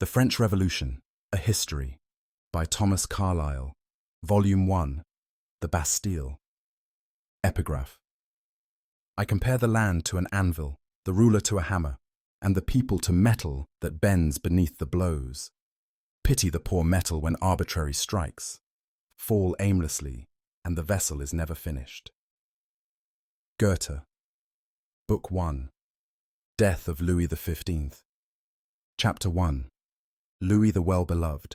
The French Revolution, A History, by Thomas Carlyle, Volume 1, The Bastille. Epigraph. I compare the land to an anvil, the ruler to a hammer, and the people to metal that bends beneath the blows. Pity the poor metal when arbitrary strikes, fall aimlessly, and the vessel is never finished. Goethe. Book 1. Death of Louis XV. Chapter 1. Louis the Well-Beloved.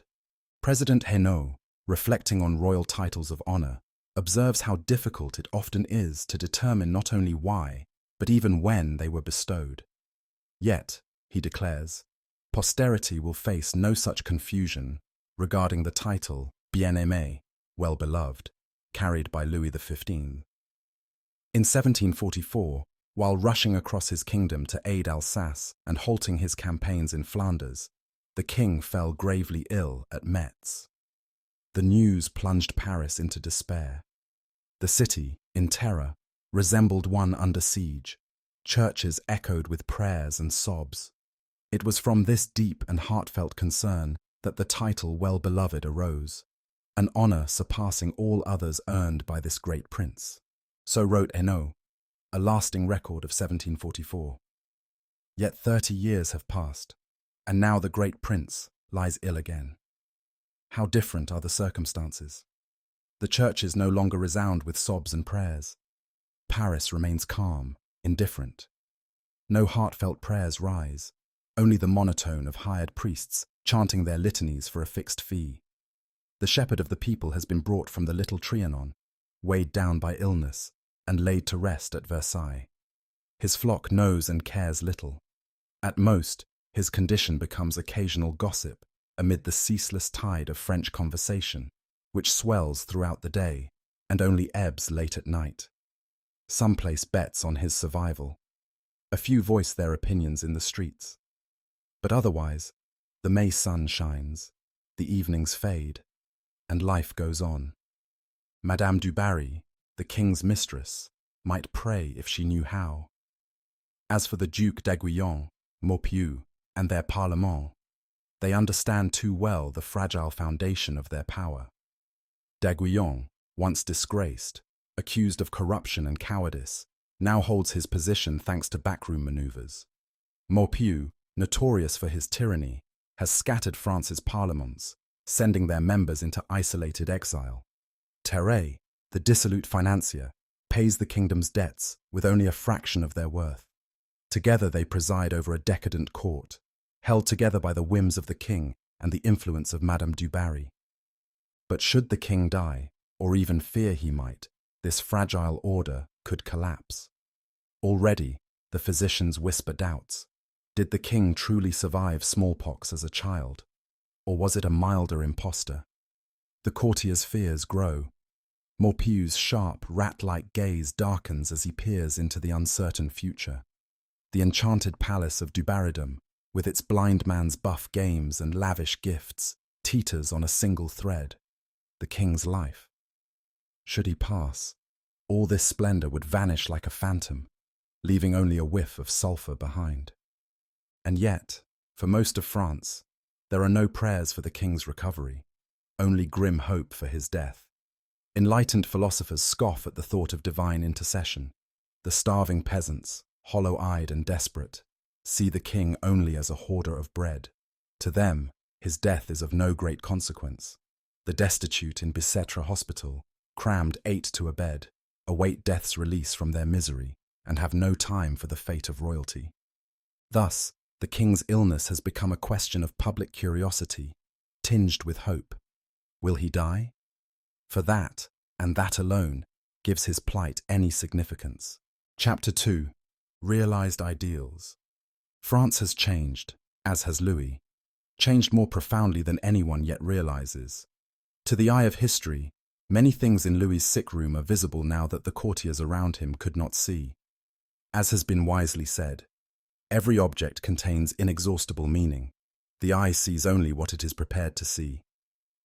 President Hainaut, reflecting on royal titles of honor, observes how difficult it often is to determine not only why, but even when they were bestowed. Yet, he declares, posterity will face no such confusion regarding the title Bien-Aimé, Well-Beloved, carried by Louis XV. In 1744, while rushing across his kingdom to aid Alsace and halting his campaigns in Flanders, the king fell gravely ill at Metz. The news plunged Paris into despair. The city, in terror, resembled one under siege. Churches echoed with prayers and sobs. It was from this deep and heartfelt concern that the title Well-Beloved arose, an honor surpassing all others earned by this great prince. So wrote Hainaut, a lasting record of 1744. Yet 30 years have passed, and now the great prince lies ill again. How different are the circumstances. The churches no longer resound with sobs and prayers. Paris remains calm, indifferent. No heartfelt prayers rise, only the monotone of hired priests chanting their litanies for a fixed fee. The shepherd of the people has been brought from the little Trianon, weighed down by illness, and laid to rest at Versailles. His flock knows and cares little. At most, his condition becomes occasional gossip amid the ceaseless tide of French conversation, which swells throughout the day and only ebbs late at night. Some place bets on his survival. A few voice their opinions in the streets. But otherwise, the May sun shines, the evenings fade, and life goes on. Madame du Barry, the king's mistress, might pray if she knew how. As for the Duc d'Aiguillon, Maupeou, and their Parlement, they understand too well the fragile foundation of their power. D'Aiguillon, once disgraced, accused of corruption and cowardice, now holds his position thanks to backroom maneuvers. Maupeou, notorious for his tyranny, has scattered France's parlements, sending their members into isolated exile. Terray, the dissolute financier, pays the kingdom's debts with only a fraction of their worth. Together they preside over a decadent court, held together by the whims of the king and the influence of Madame du Barry. But should the king die, or even fear he might, this fragile order could collapse. Already, the physicians whisper doubts. Did the king truly survive smallpox as a child? Or was it a milder impostor? The courtiers' fears grow. Maupeou's sharp, rat-like gaze darkens as he peers into the uncertain future. The enchanted palace of Dubarrydom, with its blind man's buff games and lavish gifts, teeters on a single thread, the king's life. Should he pass, all this splendor would vanish like a phantom, leaving only a whiff of sulfur behind. And yet, for most of France, there are no prayers for the king's recovery, only grim hope for his death. Enlightened philosophers scoff at the thought of divine intercession. The starving peasants, hollow-eyed and desperate, see the king only as a hoarder of bread. To them, his death is of no great consequence. The destitute in Bicêtre hospital, crammed 8 to a bed, await death's release from their misery and have no time for the fate of royalty. Thus, the king's illness has become a question of public curiosity, tinged with hope. Will he die? For that, and that alone, gives his plight any significance. Chapter 2. Realized Ideals. France has changed, as has Louis, changed more profoundly than anyone yet realizes. To the eye of history, many things in Louis's sick room are visible now that the courtiers around him could not see. As has been wisely said, every object contains inexhaustible meaning. The eye sees only what it is prepared to see.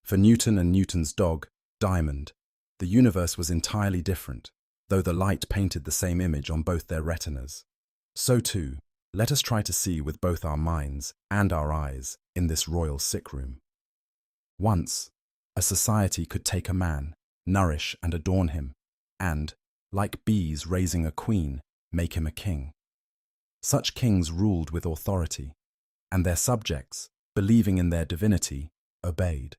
For Newton and Newton's dog, Diamond, the universe was entirely different, though the light painted the same image on both their retinas. So too, Let us try to see with both our minds and our eyes in this royal sick room. Once, a society could take a man, nourish and adorn him, and, like bees raising a queen, make him a king. Such kings ruled with authority, and their subjects, believing in their divinity, obeyed.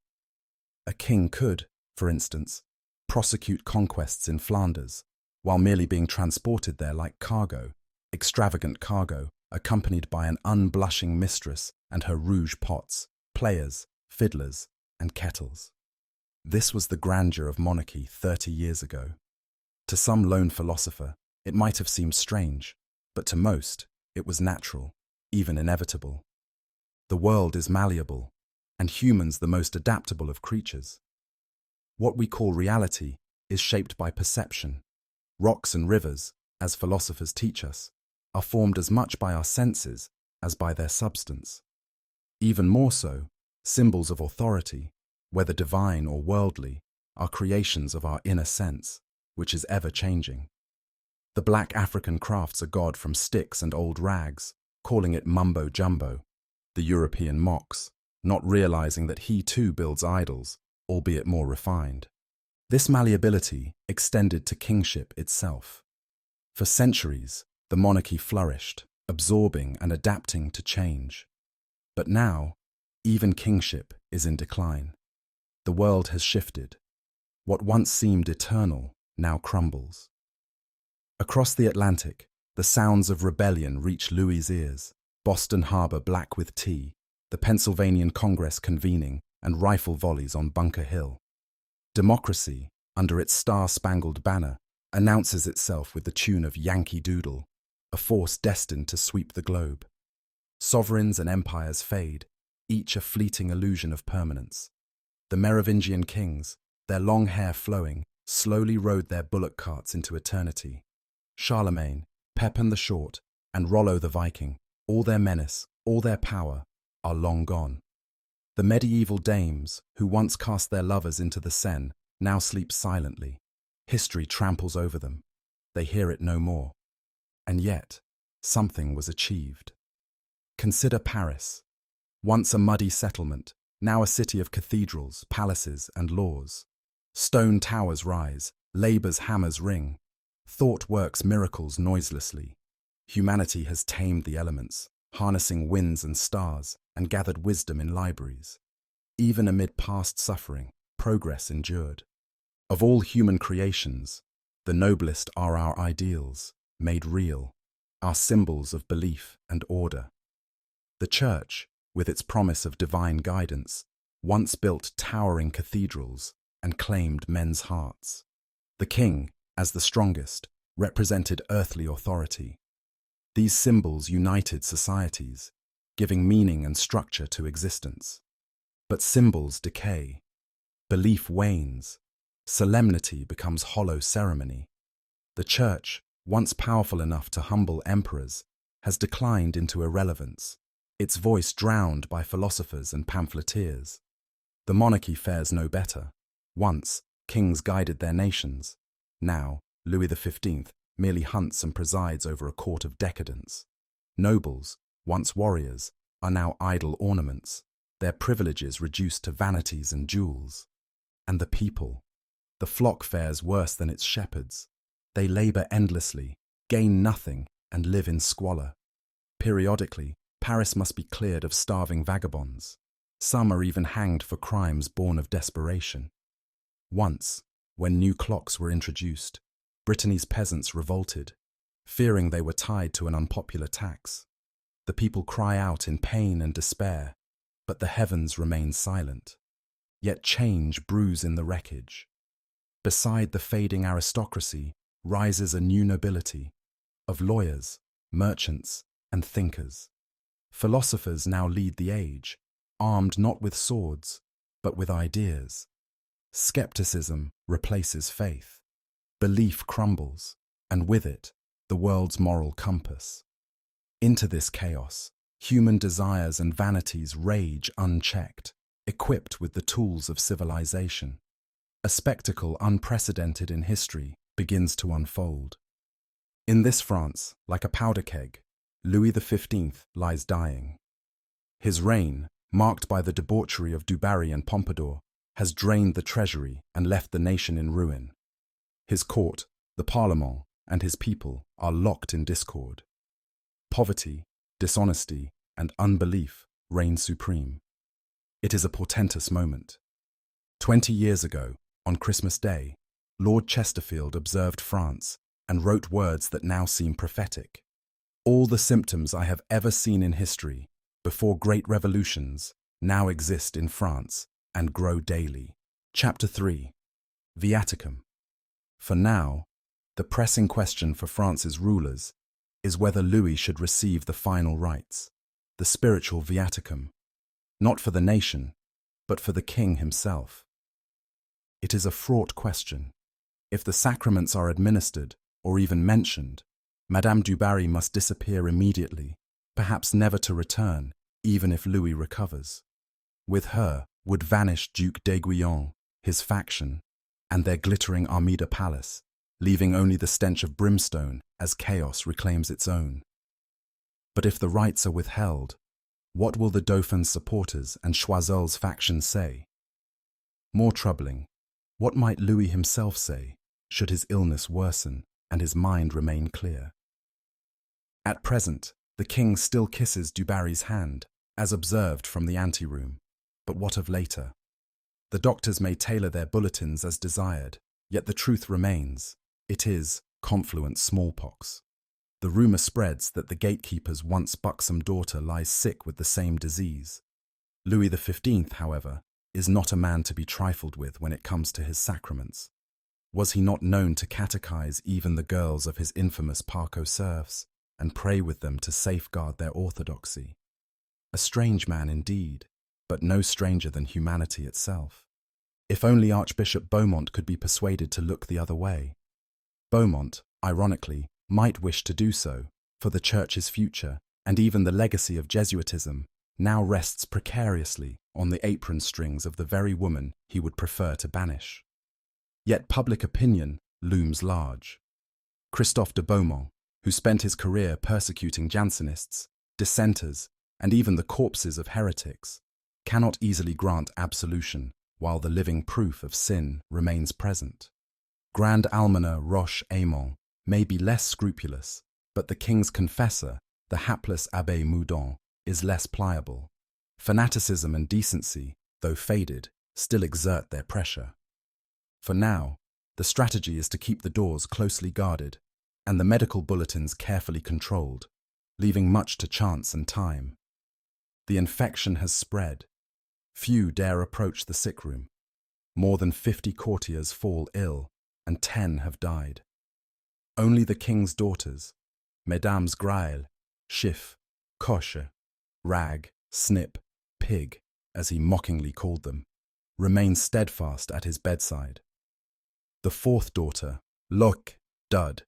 A king could, for instance, prosecute conquests in Flanders, while merely being transported there like cargo, extravagant cargo, accompanied by an unblushing mistress and her rouge pots, players, fiddlers, and kettles. This was the grandeur of monarchy 30 years ago. To some lone philosopher, it might have seemed strange, but to most, it was natural, even inevitable. The world is malleable, and humans the most adaptable of creatures. What we call reality is shaped by perception. Rocks and rivers, as philosophers teach us, are formed as much by our senses as by their substance. Even more so, symbols of authority, whether divine or worldly, are creations of our inner sense, which is ever-changing. The black African crafts a god from sticks and old rags, calling it mumbo-jumbo. The European mocks, not realizing that he too builds idols, albeit more refined. This malleability extended to kingship itself. For centuries, the monarchy flourished, absorbing and adapting to change. But now, even kingship is in decline. The world has shifted. What once seemed eternal now crumbles. Across the Atlantic, the sounds of rebellion reach Louis's ears. Boston Harbor black with tea, the Pennsylvania Congress convening, and rifle volleys on Bunker Hill. Democracy, under its star-spangled banner, announces itself with the tune of Yankee Doodle, a force destined to sweep the globe. Sovereigns and empires fade, each a fleeting illusion of permanence. The Merovingian kings, their long hair flowing, slowly rode their bullock carts into eternity. Charlemagne, Pepin the Short, and Rollo the Viking, all their menace, all their power, are long gone. The medieval dames, who once cast their lovers into the Seine, now sleep silently. History tramples over them. They hear it no more. And yet, something was achieved. Consider Paris. Once a muddy settlement, now a city of cathedrals, palaces, and laws. Stone towers rise, labor's hammers ring. Thought works miracles noiselessly. Humanity has tamed the elements, harnessing winds and stars, and gathered wisdom in libraries. Even amid past suffering, progress endured. Of all human creations, the noblest are our ideals, made real, our symbols of belief and order. The Church, with its promise of divine guidance, once built towering cathedrals and claimed men's hearts. The king, as the strongest, represented earthly authority. These symbols united societies, giving meaning and structure to existence. But symbols decay. Belief wanes. Solemnity becomes hollow ceremony. The Church, once powerful enough to humble emperors, has declined into irrelevance, its voice drowned by philosophers and pamphleteers. The monarchy fares no better. Once, kings guided their nations. Now, Louis XV merely hunts and presides over a court of decadence. Nobles, once warriors, are now idle ornaments, their privileges reduced to vanities and jewels. And the people, the flock fares worse than its shepherds. They labor endlessly, gain nothing, and live in squalor. Periodically, Paris must be cleared of starving vagabonds. Some are even hanged for crimes born of desperation. Once, when new clocks were introduced, Brittany's peasants revolted, fearing they were tied to an unpopular tax. The people cry out in pain and despair, but the heavens remain silent. Yet change brews in the wreckage. Beside the fading aristocracy rises a new nobility of lawyers, merchants, and thinkers. Philosophers now lead the age, armed not with swords, but with ideas. Skepticism replaces faith. Belief crumbles, and with it, the world's moral compass. Into this chaos, human desires and vanities rage unchecked, equipped with the tools of civilization. A spectacle unprecedented in history begins to unfold. In this France, like a powder keg, Louis XV lies dying. His reign, marked by the debauchery of Dubarry and Pompadour, has drained the treasury and left the nation in ruin. His court, the Parlement, and his people are locked in discord. Poverty, dishonesty, and unbelief reign supreme. It is a portentous moment. 20 years ago, on Christmas Day, Lord Chesterfield observed France and wrote words that now seem prophetic. All the symptoms I have ever seen in history, before great revolutions, now exist in France and grow daily. Chapter 3. Viaticum. For now, the pressing question for France's rulers is whether Louis should receive the final rites, the spiritual viaticum, not for the nation, but for the king himself. It is a fraught question. If the sacraments are administered, or even mentioned, Madame du Barry must disappear immediately, perhaps never to return, even if Louis recovers. With her would vanish Duke d'Aiguillon, his faction, and their glittering Armida palace, leaving only the stench of brimstone as chaos reclaims its own. But if the rites are withheld, what will the Dauphin's supporters and Choiseul's faction say? More troubling, what might Louis himself say, should his illness worsen and his mind remain clear? At present, the king still kisses du Barry's hand, as observed from the anteroom. But what of later? The doctors may tailor their bulletins as desired, yet the truth remains. It is confluent smallpox. The rumor spreads that the gatekeeper's once buxom daughter lies sick with the same disease. Louis XV, however, is not a man to be trifled with when it comes to his sacraments. Was he not known to catechize even the girls of his infamous Parco serfs and pray with them to safeguard their orthodoxy? A strange man indeed, but no stranger than humanity itself. If only Archbishop Beaumont could be persuaded to look the other way. Beaumont, ironically, might wish to do so, for the Church's future, and even the legacy of Jesuitism, now rests precariously on the apron strings of the very woman he would prefer to banish. Yet public opinion looms large. Christophe de Beaumont, who spent his career persecuting Jansenists, dissenters, and even the corpses of heretics, cannot easily grant absolution while the living proof of sin remains present. Grand Almoner Roche-Aymon may be less scrupulous, but the king's confessor, the hapless Abbé Moudon, is less pliable. Fanaticism and decency, though faded, still exert their pressure. For now, the strategy is to keep the doors closely guarded and the medical bulletins carefully controlled, leaving much to chance and time. The infection has spread. Few dare approach the sick room. More than 50 courtiers fall ill, and 10 have died. Only the king's daughters, Mesdames Graille, Schiff, Coche, Rag, Snip, Pig, as he mockingly called them, remain steadfast at his bedside. The fourth daughter, Loc, Dud,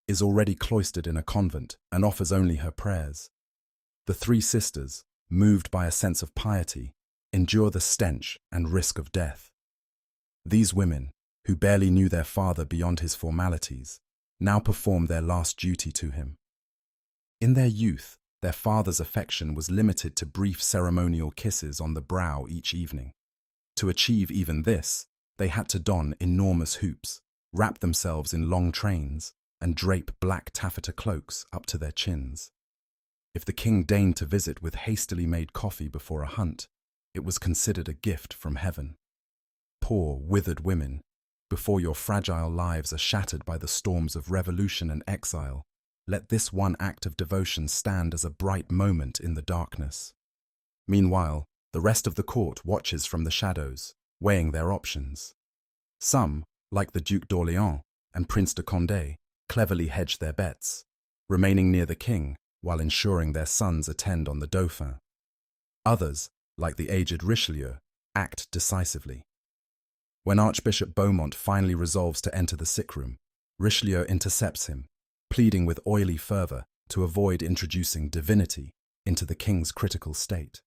is already cloistered in a convent and offers only her prayers. The three sisters, moved by a sense of piety, endure the stench and risk of death. These women, who barely knew their father beyond his formalities, now perform their last duty to him. In their youth, their father's affection was limited to brief ceremonial kisses on the brow each evening. To achieve even this, they had to don enormous hoops, wrap themselves in long trains, and drape black taffeta cloaks up to their chins. If the king deigned to visit with hastily made coffee before a hunt, it was considered a gift from heaven. Poor, withered women, before your fragile lives are shattered by the storms of revolution and exile, let this one act of devotion stand as a bright moment in the darkness. Meanwhile, the rest of the court watches from the shadows, weighing their options. Some, like the Duc d'Orléans and Prince de Condé, cleverly hedge their bets, remaining near the king while ensuring their sons attend on the Dauphin. Others, like the aged Richelieu, act decisively. When Archbishop Beaumont finally resolves to enter the sick room, Richelieu intercepts him, pleading with oily fervour to avoid introducing divinity into the king's critical state.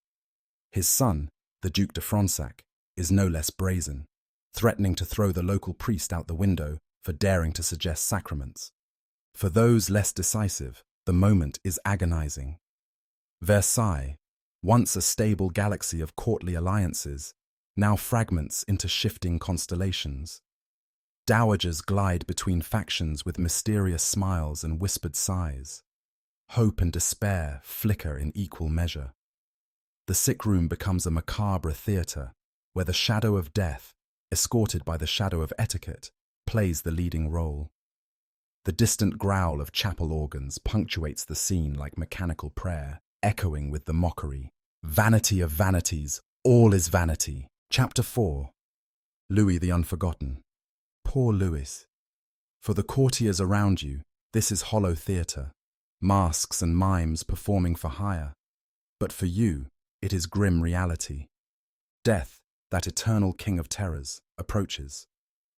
His son, the Duc de Fronsac, is no less brazen, threatening to throw the local priest out the window for daring to suggest sacraments. For those less decisive, the moment is agonizing. Versailles, once a stable galaxy of courtly alliances, now fragments into shifting constellations. Dowagers glide between factions with mysterious smiles and whispered sighs. Hope and despair flicker in equal measure. The sick room becomes a macabre theatre, where the shadow of death, escorted by the shadow of etiquette, plays the leading role. The distant growl of chapel organs punctuates the scene like mechanical prayer, echoing with the mockery. Vanity of vanities, all is vanity. Chapter 4. Louis the Unforgotten. Poor Louis. For the courtiers around you, this is hollow theatre, masks and mimes performing for hire. But for you, it is grim reality. Death, that eternal king of terrors, approaches.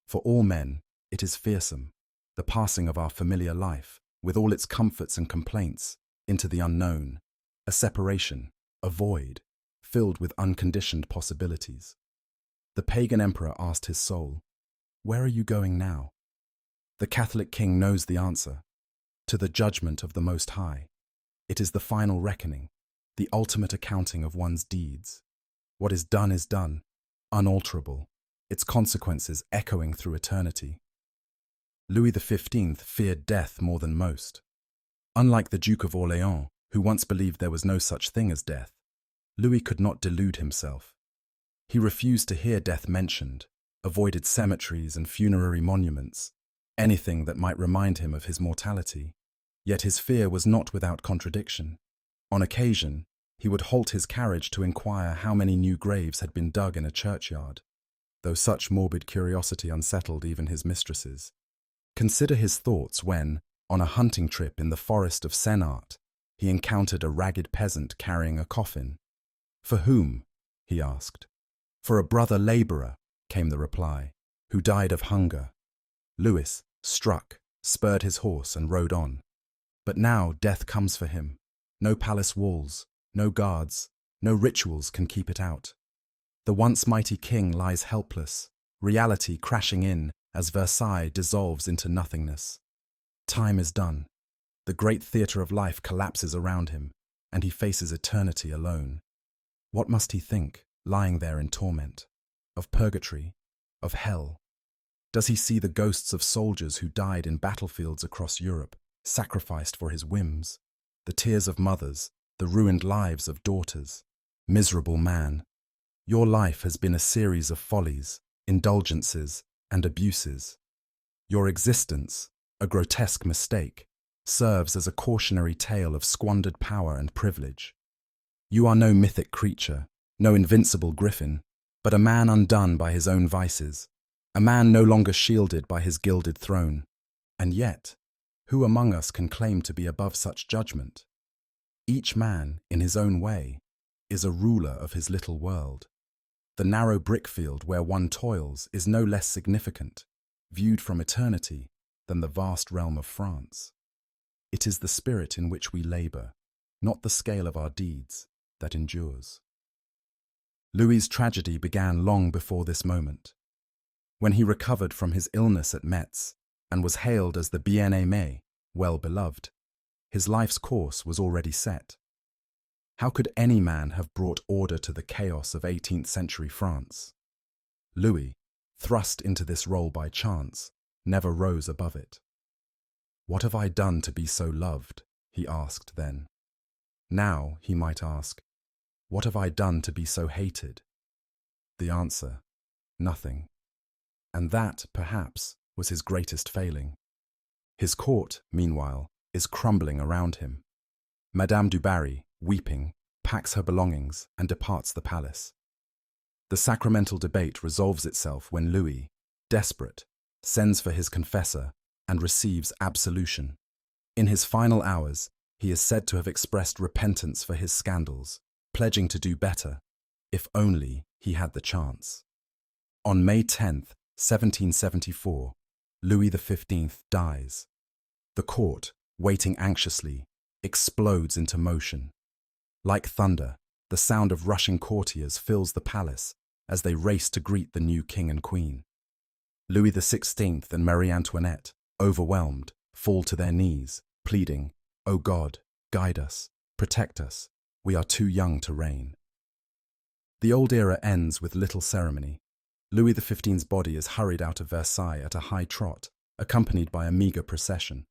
For all men, it is fearsome, the passing of our familiar life, with all its comforts and complaints, into the unknown, a separation, a void, filled with unconditioned possibilities. The pagan emperor asked his soul, "Where are you going now?" The Catholic king knows the answer. To the judgment of the Most High. It is the final reckoning, the ultimate accounting of one's deeds. What is done, unalterable, its consequences echoing through eternity. Louis XV feared death more than most. Unlike the Duke of Orléans, who once believed there was no such thing as death, Louis could not delude himself. He refused to hear death mentioned, avoided cemeteries and funerary monuments, anything that might remind him of his mortality. Yet his fear was not without contradiction. On occasion, he would halt his carriage to inquire how many new graves had been dug in a churchyard, though such morbid curiosity unsettled even his mistresses. Consider his thoughts when, on a hunting trip in the forest of Senart, he encountered a ragged peasant carrying a coffin. "For whom?" he asked. "For a brother labourer," came the reply, "who died of hunger." Louis, struck, spurred his horse and rode on. But now death comes for him. No palace walls, no guards, no rituals can keep it out. The once mighty king lies helpless, reality crashing in as Versailles dissolves into nothingness. Time is done. The great theatre of life collapses around him, and he faces eternity alone. What must he think, lying there in torment? Of purgatory? Of hell? Does he see the ghosts of soldiers who died in battlefields across Europe, sacrificed for his whims? The tears of mothers, the ruined lives of daughters? Miserable man, your life has been a series of follies, indulgences, and abuses. Your existence, a grotesque mistake, serves as a cautionary tale of squandered power and privilege. You are no mythic creature, no invincible griffin, but a man undone by his own vices, a man no longer shielded by his gilded throne. And yet, who among us can claim to be above such judgment? Each man, in his own way, is a ruler of his little world. The narrow brickfield where one toils is no less significant, viewed from eternity, than the vast realm of France. It is the spirit in which we labour, not the scale of our deeds, that endures. Louis's tragedy began long before this moment. When he recovered from his illness at Metz and was hailed as the bien-aimé, well-beloved, his life's course was already set. How could any man have brought order to the chaos of 18th century France? Louis, thrust into this role by chance, never rose above it. "What have I done to be so loved?" he asked then. Now he might ask, "What have I done to be so hated?" The answer, nothing. And that, perhaps, was his greatest failing. His court, meanwhile, is crumbling around him. Madame du Barry, weeping, packs her belongings and departs the palace. The sacramental debate resolves itself when Louis, desperate, sends for his confessor and receives absolution. In his final hours, he is said to have expressed repentance for his scandals, pledging to do better, if only he had the chance. On May 10th, 1774, Louis XV dies. The court, waiting anxiously, explodes into motion. Like thunder, the sound of rushing courtiers fills the palace as they race to greet the new king and queen. Louis XVI and Marie Antoinette, overwhelmed, fall to their knees, pleading, O God, guide us, protect us, we are too young to reign. The old era ends with little ceremony. Louis XV's body is hurried out of Versailles at a high trot, accompanied by a meagre procession.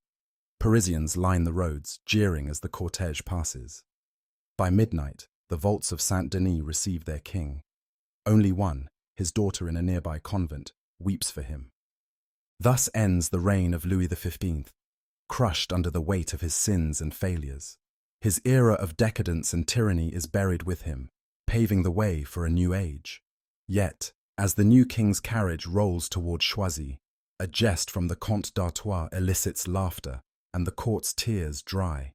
Parisians line the roads, jeering as the cortege passes. By midnight, the vaults of Saint-Denis receive their king. Only one, his daughter in a nearby convent, weeps for him. Thus ends the reign of Louis XV, crushed under the weight of his sins and failures. His era of decadence and tyranny is buried with him, paving the way for a new age. Yet, as the new king's carriage rolls toward Choisy, a jest from the Comte d'Artois elicits laughter, and the court's tears dry.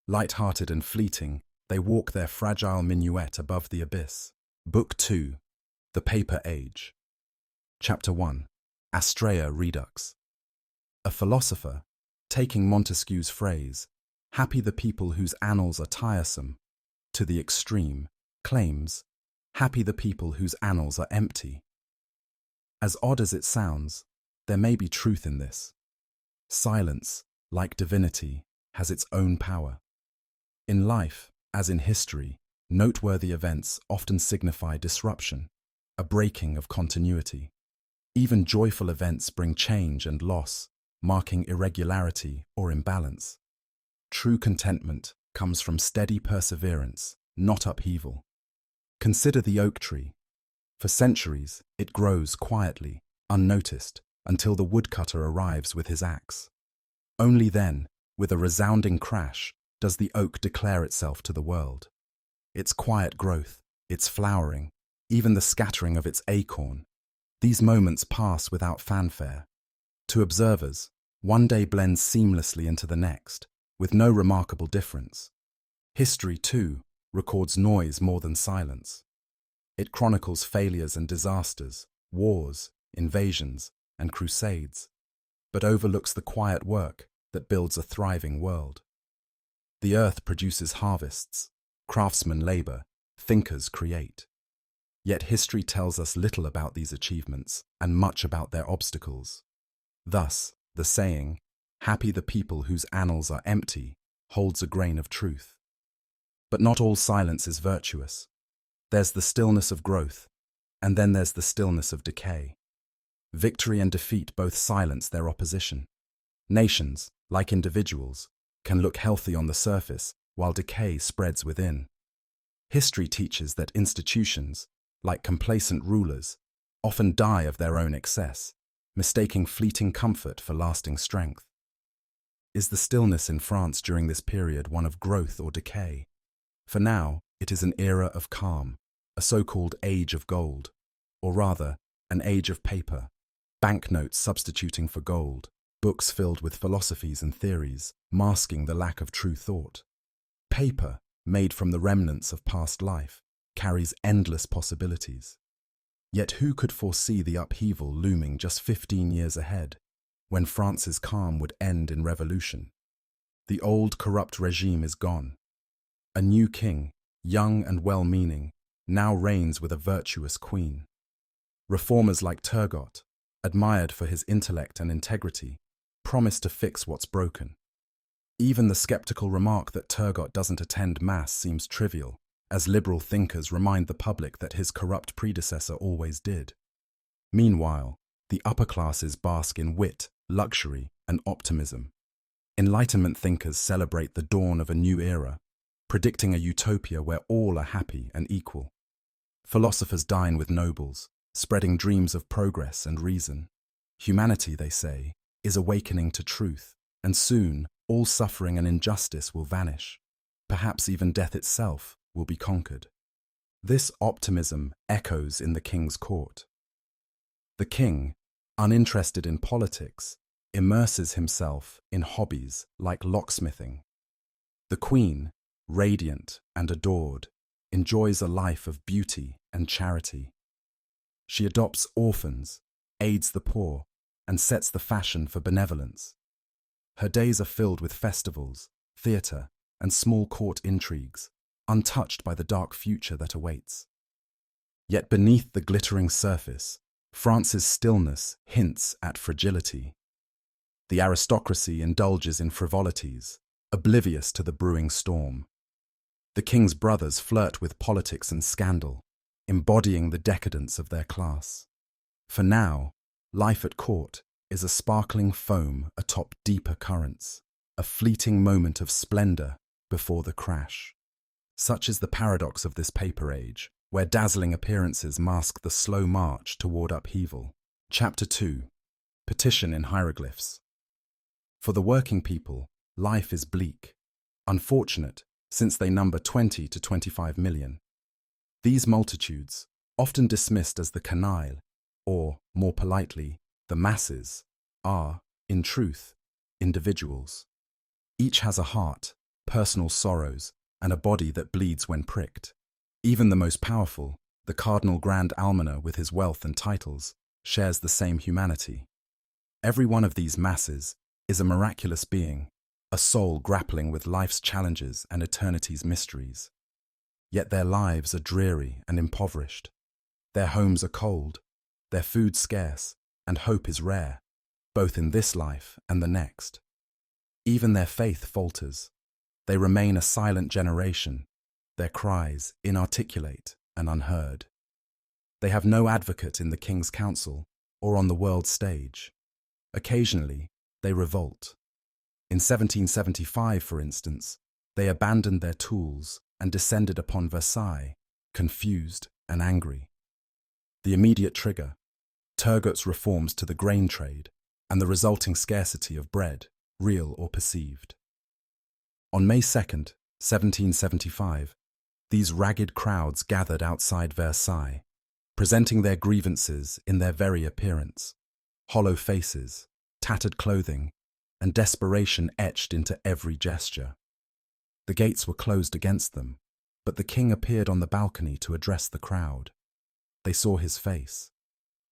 Light-hearted and fleeting, they walk their fragile minuet above the abyss. Book 2. The Paper Age. Chapter 1. Astrea Redux. A philosopher, taking Montesquieu's phrase, "Happy the people whose annals are tiresome," to the extreme, claims, "Happy the people whose annals are empty." As odd as it sounds, there may be truth in this. Silence, like divinity, has its own power. In life, as in history, noteworthy events often signify disruption, a breaking of continuity. Even joyful events bring change and loss, marking irregularity or imbalance. True contentment comes from steady perseverance, not upheaval. Consider the oak tree. For centuries, it grows quietly, unnoticed, until the woodcutter arrives with his axe. Only then, with a resounding crash, does the oak declare itself to the world. Its quiet growth, its flowering, even the scattering of its acorn, these moments pass without fanfare. To observers, one day blends seamlessly into the next, with no remarkable difference. History, too, records noise more than silence. It chronicles failures and disasters, wars, invasions, and crusades, but overlooks the quiet work that builds a thriving world. The earth produces harvests, craftsmen labor, thinkers create. Yet history tells us little about these achievements and much about their obstacles. Thus, the saying, "Happy the people whose annals are empty," holds a grain of truth. But not all silence is virtuous. There's the stillness of growth, and then there's the stillness of decay. Victory and defeat both silence their opposition. Nations, like individuals, can look healthy on the surface while decay spreads within. History teaches that institutions, like complacent rulers, often die of their own excess, mistaking fleeting comfort for lasting strength. Is the stillness in France during this period one of growth or decay? For now, it is an era of calm, a so-called age of gold, or rather, an age of paper, banknotes substituting for gold, books filled with philosophies and theories, masking the lack of true thought. Paper, made from the remnants of past life, carries endless possibilities. Yet who could foresee the upheaval looming just 15 years ahead, when France's calm would end in revolution? The old corrupt regime is gone. A new king, young and well-meaning, now reigns with a virtuous queen. Reformers like Turgot, admired for his intellect and integrity, promise to fix what's broken. Even the skeptical remark that Turgot doesn't attend mass seems trivial, as liberal thinkers remind the public that his corrupt predecessor always did. Meanwhile, the upper classes bask in wit, luxury, and optimism. Enlightenment thinkers celebrate the dawn of a new era, predicting a utopia where all are happy and equal. Philosophers dine with nobles, spreading dreams of progress and reason. Humanity, they say, is awakening to truth, and soon all suffering and injustice will vanish. Perhaps even death itself will be conquered. This optimism echoes in the king's court. The king, uninterested in politics, immerses himself in hobbies like locksmithing. The queen, radiant and adored, enjoys a life of beauty and charity. She adopts orphans, aids the poor, and sets the fashion for benevolence. Her days are filled with festivals, theatre, and small court intrigues, untouched by the dark future that awaits. Yet beneath the glittering surface, France's stillness hints at fragility. The aristocracy indulges in frivolities, oblivious to the brewing storm. The king's brothers flirt with politics and scandal, embodying the decadence of their class. For now, life at court is a sparkling foam atop deeper currents, a fleeting moment of splendor before the crash. Such is the paradox of this paper age, where dazzling appearances mask the slow march toward upheaval. Chapter 2. Petition in Hieroglyphs. For the working people, life is bleak, unfortunate since they number 20 to 25 million. These multitudes, often dismissed as the canaille, or, more politely, the masses, are, in truth, individuals. Each has a heart, personal sorrows, and a body that bleeds when pricked. Even the most powerful, the Cardinal Grand Almoner with his wealth and titles, shares the same humanity. Every one of these masses is a miraculous being, a soul grappling with life's challenges and eternity's mysteries. Yet their lives are dreary and impoverished. Their homes are cold, their food scarce, and hope is rare, both in this life and the next. Even their faith falters. They remain a silent generation, their cries inarticulate and unheard. They have no advocate in the king's council or on the world stage. Occasionally, they revolt. In 1775, for instance, they abandoned their tools and descended upon Versailles, confused and angry. The immediate trigger: Turgot's reforms to the grain trade and the resulting scarcity of bread, real or perceived. On May 2nd, 1775, these ragged crowds gathered outside Versailles, presenting their grievances in their very appearance: hollow faces, tattered clothing, and desperation etched into every gesture. The gates were closed against them, but the king appeared on the balcony to address the crowd. They saw his face.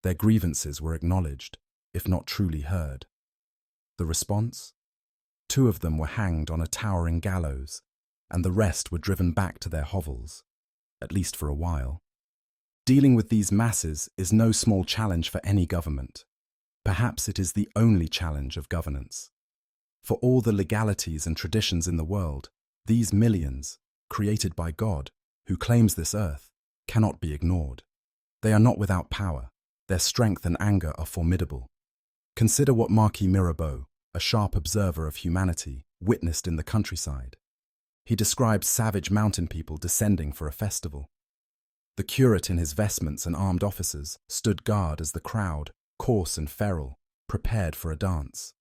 Their grievances were acknowledged, if not truly heard. The response? 2 of them were hanged on a towering gallows, and the rest were driven back to their hovels, at least for a while. Dealing with these masses is no small challenge for any government. Perhaps it is the only challenge of governance. For all the legalities and traditions in the world, these millions, created by God, who claims this earth, cannot be ignored. They are not without power. Their strength and anger are formidable. Consider what Marquis Mirabeau, a sharp observer of humanity, witnessed in the countryside. He describes savage mountain people descending for a festival. The curate in his vestments and armed officers stood guard as the crowd, coarse and feral, prepared for a dance.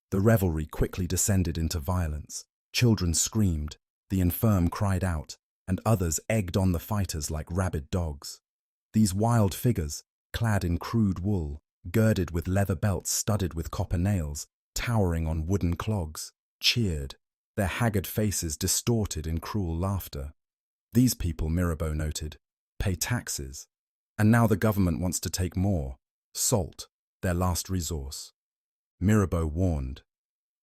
The revelry quickly descended into violence. Children screamed, the infirm cried out, and others egged on the fighters like rabid dogs. These wild figures, clad in crude wool, girded with leather belts studded with copper nails, towering on wooden clogs, cheered, their haggard faces distorted in cruel laughter. These people, Mirabeau noted, pay taxes, and now the government wants to take more, salt, their last resource. Mirabeau warned,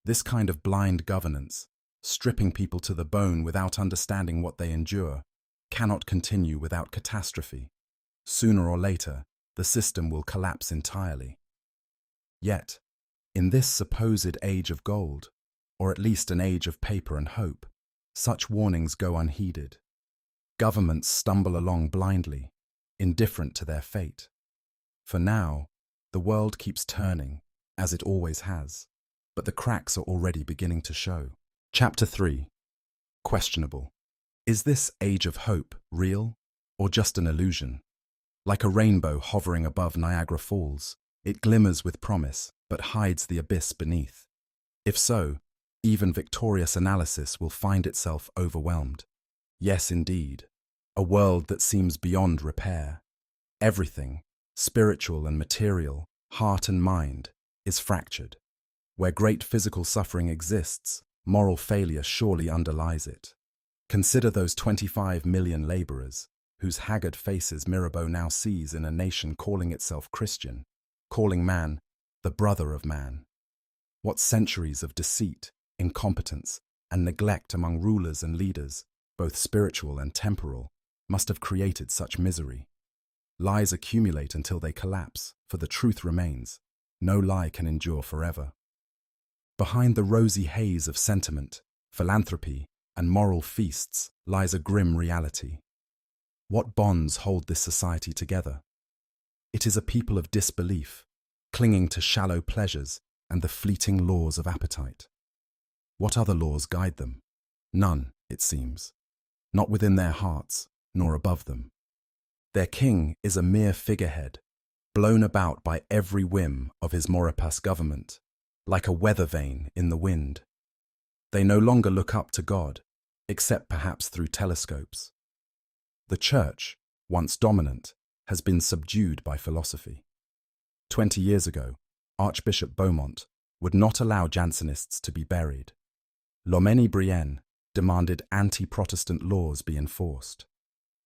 this kind of blind governance, stripping people to the bone without understanding what they endure, cannot continue without catastrophe. Sooner or later, the system will collapse entirely. Yet, in this supposed age of gold, or at least an age of paper and hope, such warnings go unheeded. Governments stumble along blindly, indifferent to their fate. For now, the world keeps turning, as it always has, but the cracks are already beginning to show. Chapter 3. Questionable. Is this age of hope real, or just an illusion? Like a rainbow hovering above Niagara Falls, it glimmers with promise, but hides the abyss beneath. If so, even victorious analysis will find itself overwhelmed. Yes, indeed, a world that seems beyond repair. Everything, spiritual and material, heart and mind, is fractured. Where great physical suffering exists, moral failure surely underlies it. Consider those 25 million laborers, whose haggard faces Mirabeau now sees in a nation calling itself Christian, calling man the brother of man. What centuries of deceit, incompetence, and neglect among rulers and leaders, both spiritual and temporal, must have created such misery. Lies accumulate until they collapse, for the truth remains. No lie can endure forever. Behind the rosy haze of sentiment, philanthropy, and moral feasts lies a grim reality. What bonds hold this society together? It is a people of disbelief, clinging to shallow pleasures and the fleeting laws of appetite. What other laws guide them? None, it seems. Not within their hearts, nor above them. Their king is a mere figurehead, blown about by every whim of his Maurepas government, like a weather vane in the wind. They no longer look up to God, except perhaps through telescopes. The church, once dominant, has been subdued by philosophy. 20 years ago, Archbishop Beaumont would not allow Jansenists to be buried. Lomenie-Brienne demanded anti-Protestant laws be enforced.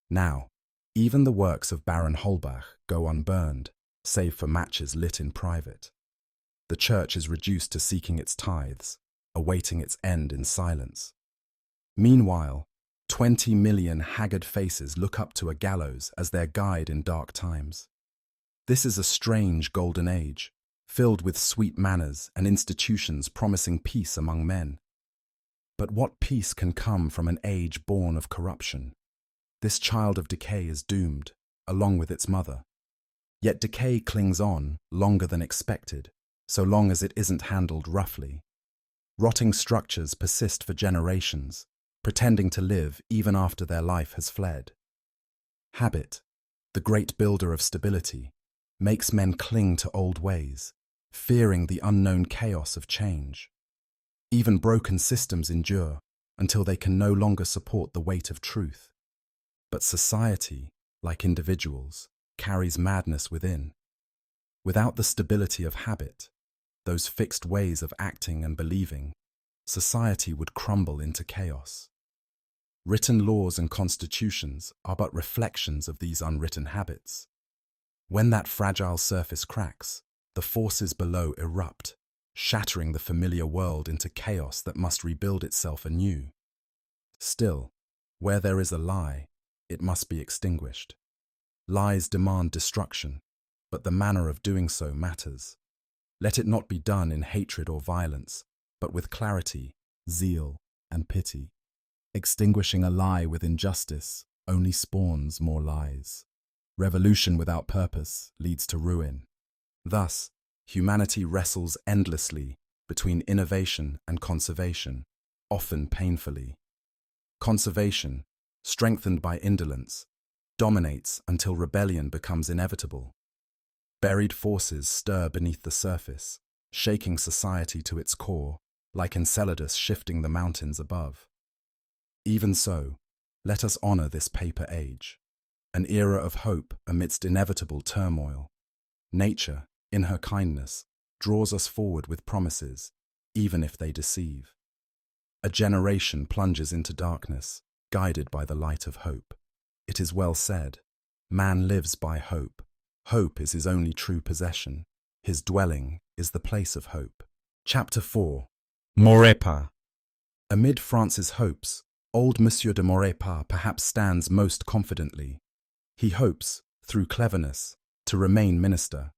Now, even the works of Baron Holbach go unburned, save for matches lit in private. The church is reduced to seeking its tithes, awaiting its end in silence. Meanwhile, 20 million haggard faces look up to a gallows as their guide in dark times. This is a strange golden age, filled with sweet manners and institutions promising peace among men. But what peace can come from an age born of corruption? This child of decay is doomed, along with its mother. Yet decay clings on longer than expected, so long as it isn't handled roughly. Rotting structures persist for generations, pretending to live even after their life has fled. Habit, the great builder of stability, makes men cling to old ways, fearing the unknown chaos of change. Even broken systems endure until they can no longer support the weight of truth. But society, like individuals, carries madness within. Without the stability of habit, those fixed ways of acting and believing, society would crumble into chaos. Written laws and constitutions are but reflections of these unwritten habits. When that fragile surface cracks, the forces below erupt, shattering the familiar world into chaos that must rebuild itself anew. Still, where there is a lie, it must be extinguished. Lies demand destruction, but the manner of doing so matters. Let it not be done in hatred or violence, but with clarity, zeal, and pity. Extinguishing a lie with injustice only spawns more lies. Revolution without purpose leads to ruin. Thus, humanity wrestles endlessly between innovation and conservation, often painfully. Conservation, strengthened by indolence, dominates until rebellion becomes inevitable. Buried forces stir beneath the surface, shaking society to its core, like Enceladus shifting the mountains above. Even so, let us honor this paper age, an era of hope amidst inevitable turmoil. Nature, in her kindness, draws us forward with promises, even if they deceive. A generation plunges into darkness, guided by the light of hope. It is well said, man lives by hope. Hope is his only true possession. His dwelling is the place of hope. Chapter 4. Maurepas. Amid France's hopes, old Monsieur de Maurepas perhaps stands most confidently. He hopes, through cleverness, to remain minister.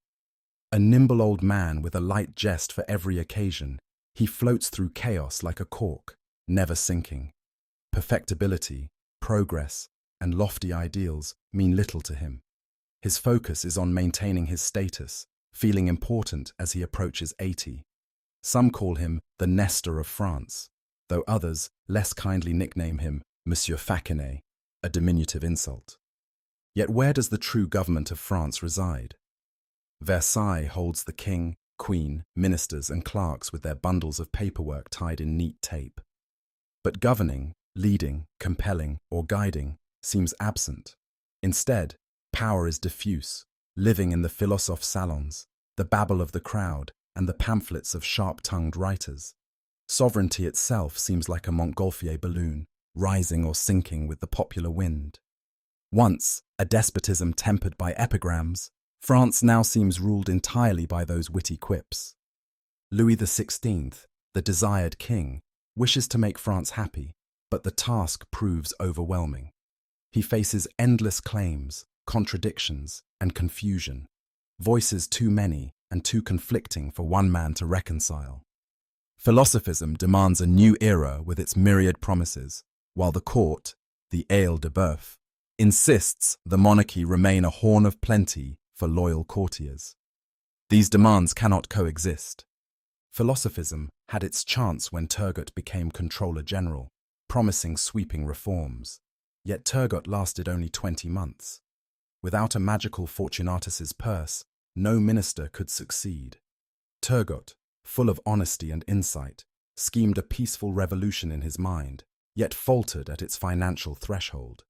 A nimble old man with a light jest for every occasion, he floats through chaos like a cork, never sinking. Perfectibility, progress, and lofty ideals mean little to him. His focus is on maintaining his status, feeling important as he approaches 80. Some call him the Nestor of France, though others less kindly nickname him Monsieur Faquinet, a diminutive insult. Yet where does the true government of France reside? Versailles holds the king, queen, ministers and clerks with their bundles of paperwork tied in neat tape. But governing, leading, compelling, or guiding seems absent. Instead, power is diffuse, living in the philosophes' salons, the babble of the crowd, and the pamphlets of sharp-tongued writers. Sovereignty itself seems like a Montgolfier balloon, rising or sinking with the popular wind. Once a despotism tempered by epigrams, France now seems ruled entirely by those witty quips. Louis XVI, the desired king, wishes to make France happy, but the task proves overwhelming. He faces endless claims, contradictions, and confusion, voices too many and too conflicting for one man to reconcile. Philosophism demands a new era with its myriad promises, while the court, the Aile de Boeuf, insists the monarchy remain a horn of plenty for loyal courtiers. These demands cannot coexist. Philosophism had its chance when Turgot became Controller General, promising sweeping reforms. Yet Turgot lasted only 20 months. Without a magical Fortunatus's purse, no minister could succeed. Turgot, full of honesty and insight, schemed a peaceful revolution in his mind, yet faltered at its financial threshold.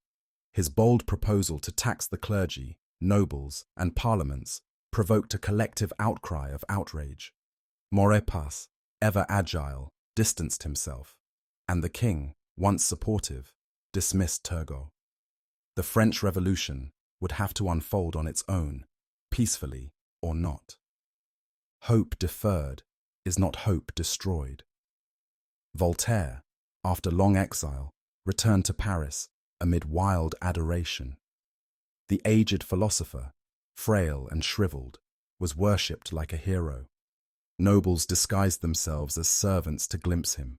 His bold proposal to tax the clergy, nobles, and parliaments provoked a collective outcry of outrage. Maurepas, ever agile, distanced himself, and the king, once supportive, dismissed Turgot. The French Revolution would have to unfold on its own, peacefully or not. Hope deferred is not hope destroyed. Voltaire, after long exile, returned to Paris amid wild adoration. The aged philosopher, frail and shriveled, was worshipped like a hero. Nobles disguised themselves as servants to glimpse him.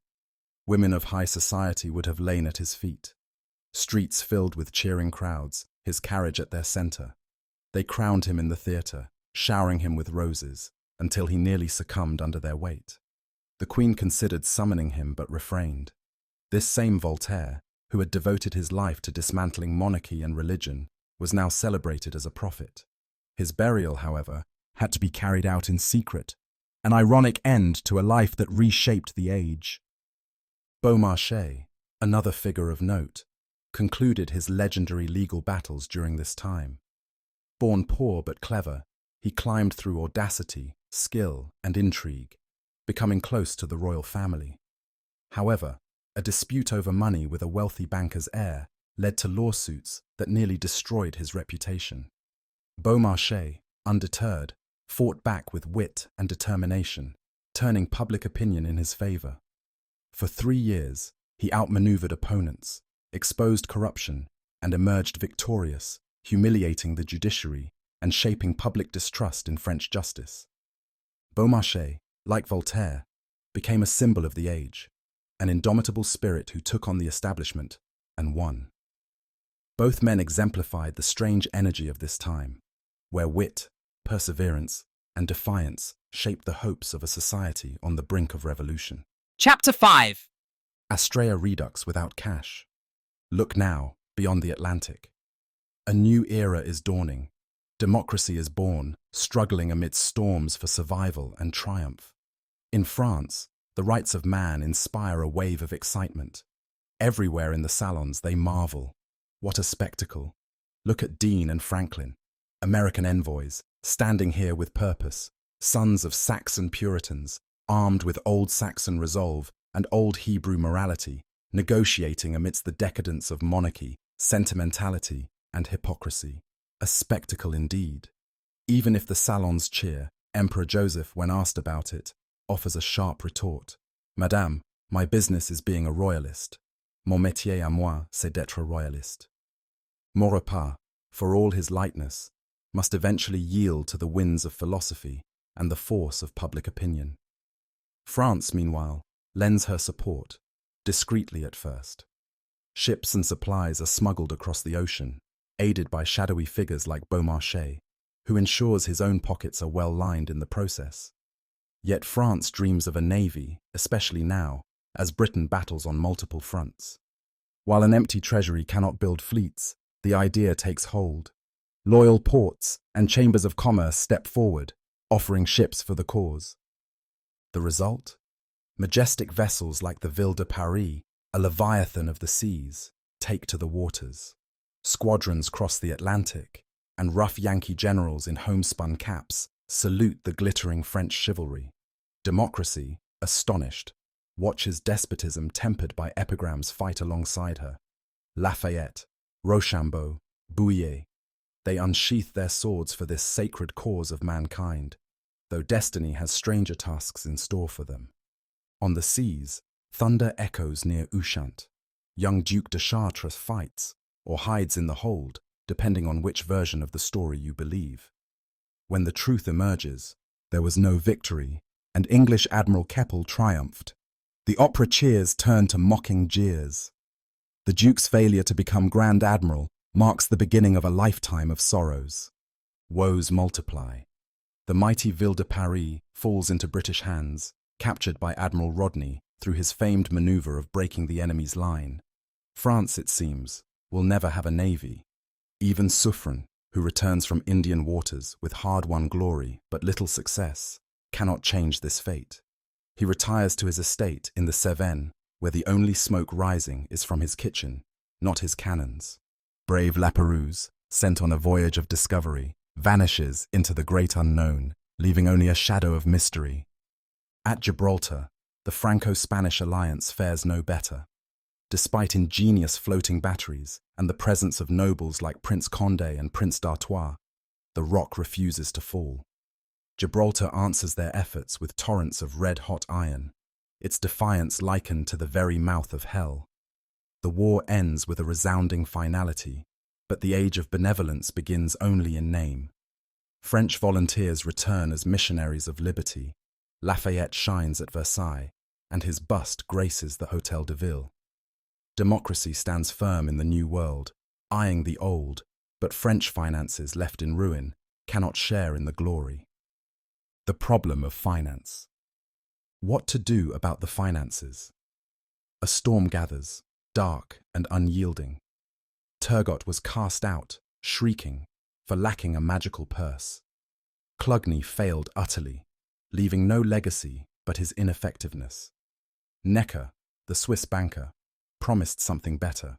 Women of high society would have lain at his feet. Streets filled with cheering crowds, his carriage at their center. They crowned him in the theater, showering him with roses, until he nearly succumbed under their weight. The Queen considered summoning him but refrained. This same Voltaire, who had devoted his life to dismantling monarchy and religion, was now celebrated as a prophet. His burial, however, had to be carried out in secret, an ironic end to a life that reshaped the age. Beaumarchais, another figure of note, concluded his legendary legal battles during this time. Born poor but clever, he climbed through audacity, skill, and intrigue, becoming close to the royal family. However, a dispute over money with a wealthy banker's heir led to lawsuits that nearly destroyed his reputation. Beaumarchais, undeterred, fought back with wit and determination, turning public opinion in his favor. For 3 years, he outmaneuvered opponents, exposed corruption, and emerged victorious, humiliating the judiciary and shaping public distrust in French justice. Beaumarchais, like Voltaire, became a symbol of the age, an indomitable spirit who took on the establishment and won. Both men exemplified the strange energy of this time, where wit, perseverance, and defiance shaped the hopes of a society on the brink of revolution. Chapter 5. Astrea Redux without cash. Look now, beyond the Atlantic. A new era is dawning. Democracy is born, struggling amidst storms for survival and triumph. In France, the rights of man inspire a wave of excitement. Everywhere in the salons they marvel. What a spectacle. Look at Dean and Franklin, American envoys, standing here with purpose, sons of Saxon Puritans, armed with old Saxon resolve and old Hebrew morality, negotiating amidst the decadence of monarchy, sentimentality, and hypocrisy. A spectacle indeed. Even if the salons cheer, Emperor Joseph, when asked about it, offers a sharp retort. Madame, my business is being a royalist. Mon métier à moi, c'est d'être royaliste. Maurepas, for all his lightness, must eventually yield to the winds of philosophy and the force of public opinion. France, meanwhile, lends her support, discreetly at first. Ships and supplies are smuggled across the ocean, aided by shadowy figures like Beaumarchais, who ensures his own pockets are well lined in the process. Yet France dreams of a navy, especially now, as Britain battles on multiple fronts. While an empty treasury cannot build fleets, the idea takes hold. Loyal ports and chambers of commerce step forward, offering ships for the cause. The result? Majestic vessels like the Ville de Paris, a leviathan of the seas, take to the waters. Squadrons cross the Atlantic, and rough Yankee generals in homespun caps salute the glittering French chivalry. Democracy, astonished, watches despotism tempered by epigrams fight alongside her. Lafayette, Rochambeau, Bouillet, they unsheath their swords for this sacred cause of mankind, though destiny has stranger tasks in store for them. On the seas, thunder echoes near Ushant. Young Duke de Chartres fights, or hides in the hold, depending on which version of the story you believe. When the truth emerges, there was no victory, and English Admiral Keppel triumphed. The opera cheers turned to mocking jeers. The Duke's failure to become Grand Admiral marks the beginning of a lifetime of sorrows. Woes multiply. The mighty Ville de Paris falls into British hands, captured by Admiral Rodney through his famed maneuver of breaking the enemy's line. France, it seems, will never have a navy. Even Suffren, who returns from Indian waters with hard-won glory but little success, cannot change this fate. He retires to his estate in the Cevennes, where the only smoke rising is from his kitchen, not his cannons. Brave Lapérouse, sent on a voyage of discovery, vanishes into the great unknown, leaving only a shadow of mystery. At Gibraltar, the Franco-Spanish alliance fares no better. Despite ingenious floating batteries and the presence of nobles like Prince Condé and Prince d'Artois, the rock refuses to fall. Gibraltar answers their efforts with torrents of red-hot iron, its defiance likened to the very mouth of hell. The war ends with a resounding finality, but the age of benevolence begins only in name. French volunteers return as missionaries of liberty. Lafayette shines at Versailles, and his bust graces the Hôtel de Ville. Democracy stands firm in the New World, eyeing the old, but French finances left in ruin cannot share in the glory. The problem of finance. What to do about the finances? A storm gathers, dark and unyielding. Turgot was cast out, shrieking, for lacking a magical purse. Clugny failed utterly, leaving no legacy but his ineffectiveness. Necker, the Swiss banker, promised something better.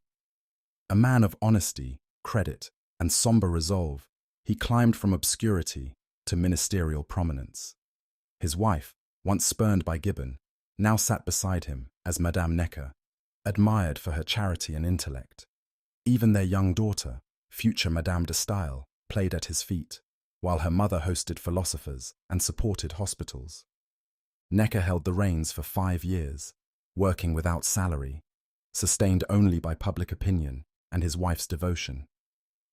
A man of honesty, credit, and somber resolve, he climbed from obscurity to ministerial prominence. His wife, once spurned by Gibbon, now sat beside him as Madame Necker, admired for her charity and intellect. Even their young daughter, future Madame de Staël, played at his feet, while her mother hosted philosophers and supported hospitals. Necker held the reins for 5 years, working without salary, sustained only by public opinion and his wife's devotion.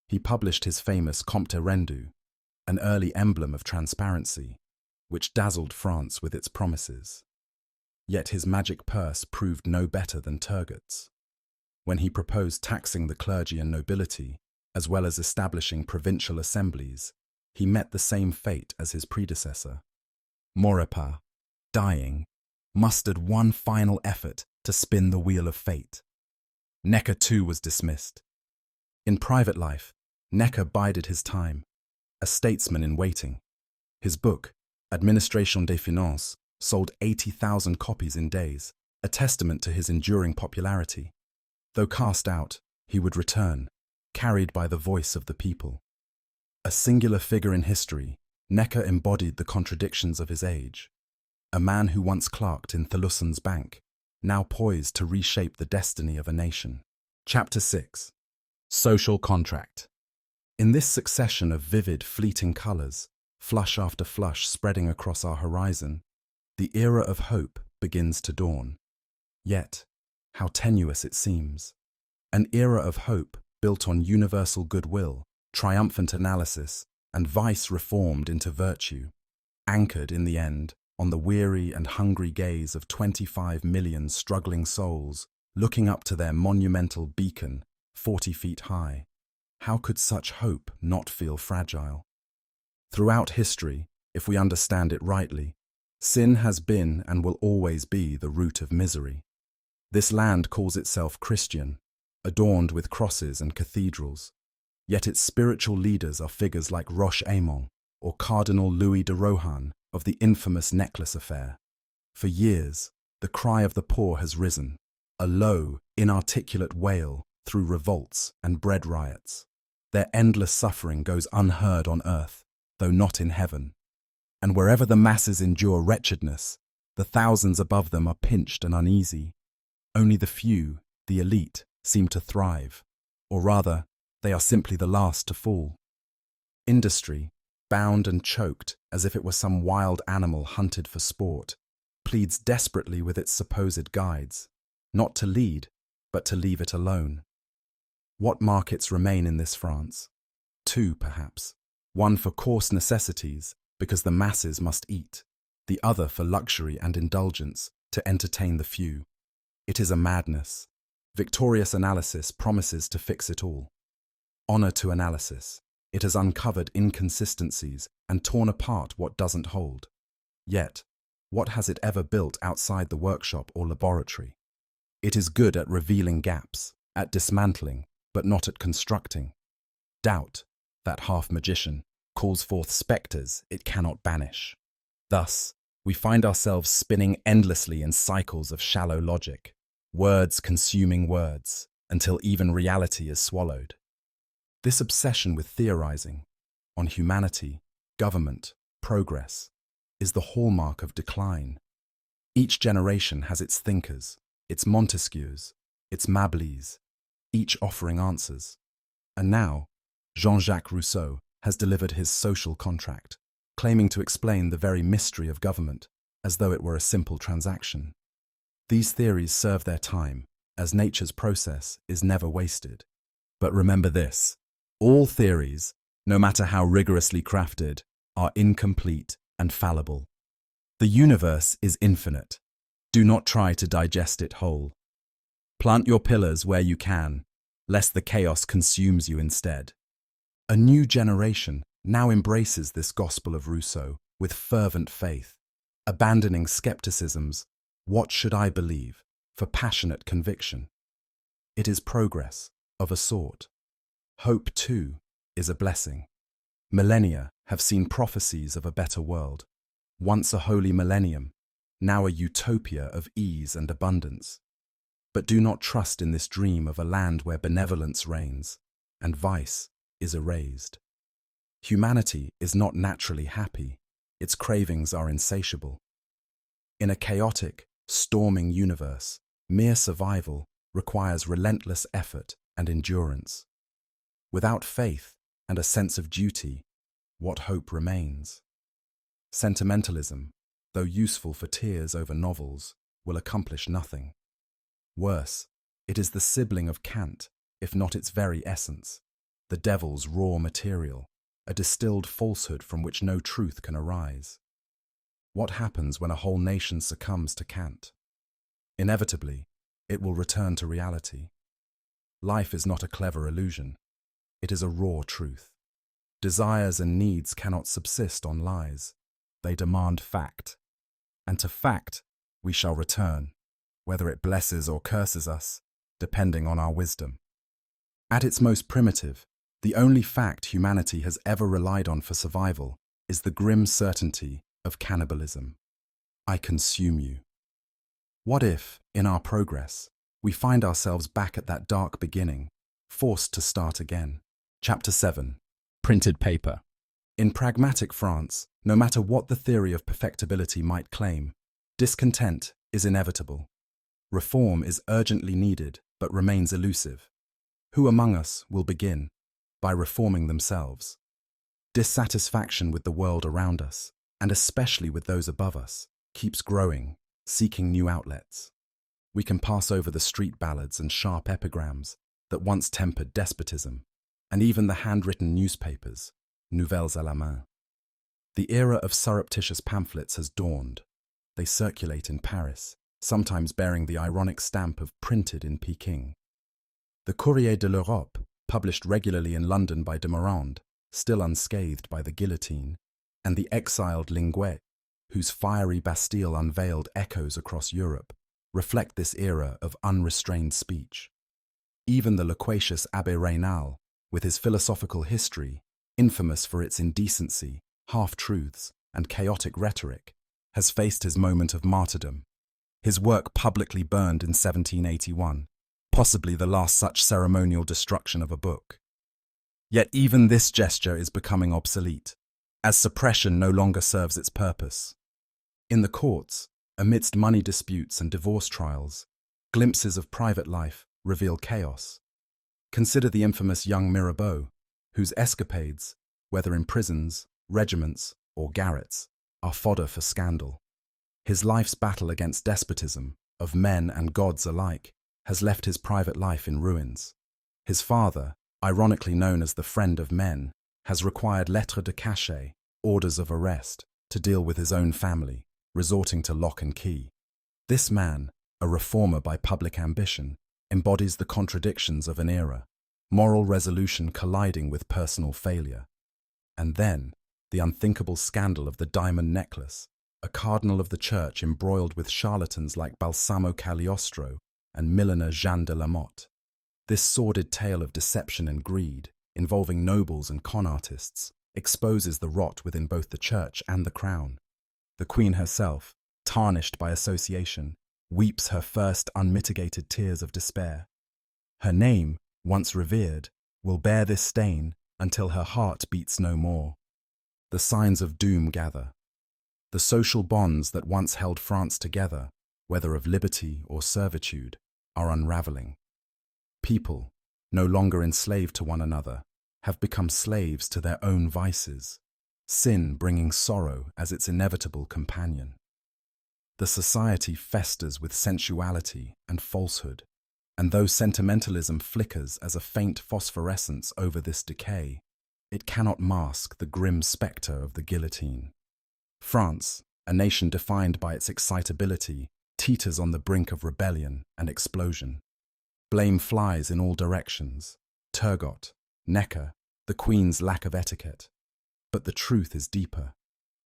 He published his famous Compte Rendu, an early emblem of transparency, which dazzled France with its promises. Yet his magic purse proved no better than Turgot's. When he proposed taxing the clergy and nobility, as well as establishing provincial assemblies, he met the same fate as his predecessor. Maurepas, dying, mustered one final effort to spin the wheel of fate. Necker too was dismissed. In private life, Necker bided his time, a statesman in waiting. His book, Administration des Finances, sold 80,000 copies in days, a testament to his enduring popularity. Though cast out, he would return, carried by the voice of the people. A singular figure in history, Necker embodied the contradictions of his age. A man who once clerked in Thellussen's bank, now poised to reshape the destiny of a nation. Chapter 6. Social Contract. In this succession of vivid, fleeting colours, flush after flush spreading across our horizon, the era of hope begins to dawn. Yet, how tenuous it seems. An era of hope built on universal goodwill, triumphant analysis, and vice reformed into virtue, anchored in the end on the weary and hungry gaze of 25 million struggling souls looking up to their monumental beacon, 40 feet high. How could such hope not feel fragile? Throughout history, if we understand it rightly, sin has been and will always be the root of misery. This land calls itself Christian, adorned with crosses and cathedrals, yet its spiritual leaders are figures like Roche-Aymon or Cardinal Louis de Rohan of the infamous necklace affair. For years, the cry of the poor has risen, a low, inarticulate wail through revolts and bread riots. Their endless suffering goes unheard on earth, though not in heaven. And wherever the masses endure wretchedness, the thousands above them are pinched and uneasy. Only the few, the elite, seem to thrive, or rather, they are simply the last to fall. Industry, bound and choked as if it were some wild animal hunted for sport, pleads desperately with its supposed guides, not to lead, but to leave it alone. What markets remain in this France? 2, perhaps. One for coarse necessities, because the masses must eat, the other for luxury and indulgence to entertain the few. It is a madness. Victorious analysis promises to fix it all. Honor to analysis. It has uncovered inconsistencies and torn apart what doesn't hold. Yet, what has it ever built outside the workshop or laboratory? It is good at revealing gaps, at dismantling, but not at constructing. Doubt, that half-magician, calls forth spectres it cannot banish. Thus, we find ourselves spinning endlessly in cycles of shallow logic, words consuming words, until even reality is swallowed. This obsession with theorizing, on humanity, government, progress, is the hallmark of decline. Each generation has its thinkers, its Montesquieus, its Mableys, each offering answers. And now, Jean-Jacques Rousseau has delivered his social contract, claiming to explain the very mystery of government as though it were a simple transaction. These theories serve their time, as nature's process is never wasted. But remember this: all theories, no matter how rigorously crafted, are incomplete and fallible. The universe is infinite. Do not try to digest it whole. Plant your pillars where you can, lest the chaos consumes you instead. A new generation now embraces this gospel of Rousseau with fervent faith, abandoning skepticism's "what should I believe?" for passionate conviction. It is progress, of a sort. Hope, too, is a blessing. Millennia have seen prophecies of a better world, once a holy millennium, now a utopia of ease and abundance. But do not trust in this dream of a land where benevolence reigns and vice is erased. Humanity is not naturally happy. Its cravings are insatiable. In a chaotic, storming universe, mere survival requires relentless effort and endurance. Without faith and a sense of duty, what hope remains? Sentimentalism, though useful for tears over novels, will accomplish nothing. Worse, it is the sibling of cant, if not its very essence, the devil's raw material, a distilled falsehood from which no truth can arise. What happens when a whole nation succumbs to cant? Inevitably, it will return to reality. Life is not a clever illusion. It is a raw truth. Desires and needs cannot subsist on lies. They demand fact. And to fact we shall return, whether it blesses or curses us, depending on our wisdom. At its most primitive, the only fact humanity has ever relied on for survival is the grim certainty of cannibalism. I consume you. What if, in our progress, we find ourselves back at that dark beginning, forced to start again? Chapter 7. Printed paper. In pragmatic France, no matter what the theory of perfectibility might claim, discontent is inevitable. Reform is urgently needed, but remains elusive. Who among us will begin? By reforming themselves. Dissatisfaction with the world around us, and especially with those above us, keeps growing, seeking new outlets. We can pass over the street ballads and sharp epigrams that once tempered despotism, and even the handwritten newspapers, nouvelles à la main. The era of surreptitious pamphlets has dawned. They circulate in Paris, sometimes bearing the ironic stamp of printed in Peking. The Courrier de l'Europe, published regularly in London by de Morand, still unscathed by the guillotine, and the exiled Linguet, whose fiery Bastille unveiled echoes across Europe, reflect this era of unrestrained speech. Even the loquacious Abbé Raynal, with his philosophical history, infamous for its indecency, half-truths, and chaotic rhetoric, has faced his moment of martyrdom. His work publicly burned in 1781, possibly the last such ceremonial destruction of a book. Yet even this gesture is becoming obsolete, as suppression no longer serves its purpose. In the courts, amidst money disputes and divorce trials, glimpses of private life reveal chaos. Consider the infamous young Mirabeau, whose escapades, whether in prisons, regiments, or garrets, are fodder for scandal. His life's battle against despotism, of men and gods alike, has left his private life in ruins. His father, ironically known as the friend of men, has required lettres de cachet, orders of arrest, to deal with his own family, resorting to lock and key. This man, a reformer by public ambition, embodies the contradictions of an era, moral resolution colliding with personal failure. And then, the unthinkable scandal of the diamond necklace, a cardinal of the church embroiled with charlatans like Balsamo Cagliostro and milliner Jeanne de la Motte. This sordid tale of deception and greed, involving nobles and con artists, exposes the rot within both the church and the crown. The Queen herself, tarnished by association, weeps her first unmitigated tears of despair. Her name, once revered, will bear this stain until her heart beats no more. The signs of doom gather. The social bonds that once held France together, whether of liberty or servitude, are unraveling. People, no longer enslaved to one another, have become slaves to their own vices, sin bringing sorrow as its inevitable companion. The society festers with sensuality and falsehood, and though sentimentalism flickers as a faint phosphorescence over this decay, it cannot mask the grim spectre of the guillotine. France, a nation defined by its excitability, teeters on the brink of rebellion and explosion. Blame flies in all directions: Turgot, Necker, the Queen's lack of etiquette. But the truth is deeper.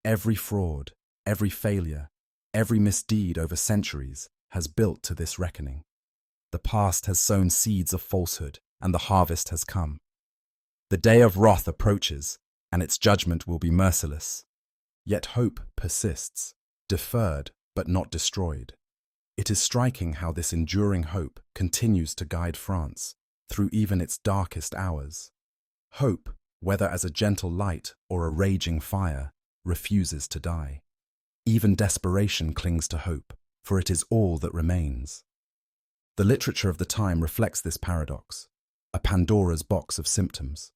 Every fraud, every failure, every misdeed over centuries has built to this reckoning. The past has sown seeds of falsehood, and the harvest has come. The day of wrath approaches, and its judgment will be merciless. Yet hope persists, deferred but not destroyed. It is striking how this enduring hope continues to guide France through even its darkest hours. Hope, whether as a gentle light or a raging fire, refuses to die. Even desperation clings to hope, for it is all that remains. The literature of the time reflects this paradox, a Pandora's box of symptoms.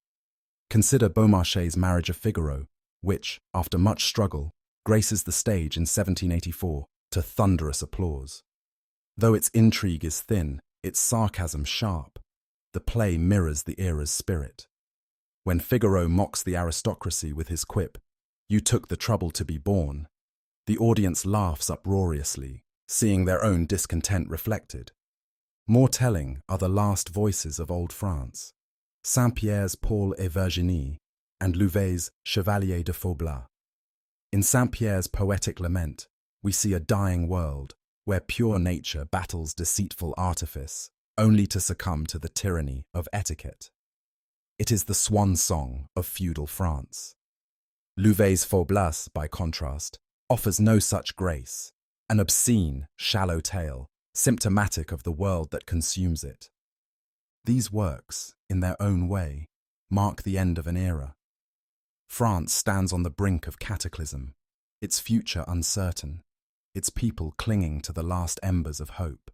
Consider Beaumarchais' Marriage of Figaro, which, after much struggle, graces the stage in 1784 to thunderous applause. Though its intrigue is thin, its sarcasm sharp, the play mirrors the era's spirit. When Figaro mocks the aristocracy with his quip, "You took the trouble to be born," the audience laughs uproariously, seeing their own discontent reflected. More telling are the last voices of old France, Saint-Pierre's Paul et Virginie and Louvet's Chevalier de Faublas. In Saint-Pierre's poetic lament, we see a dying world where pure nature battles deceitful artifice, only to succumb to the tyranny of etiquette. It is the swan song of feudal France. Louvet's Faublas, by contrast, offers no such grace, an obscene, shallow tale, symptomatic of the world that consumes it. These works, in their own way, mark the end of an era. France stands on the brink of cataclysm, its future uncertain, its people clinging to the last embers of hope.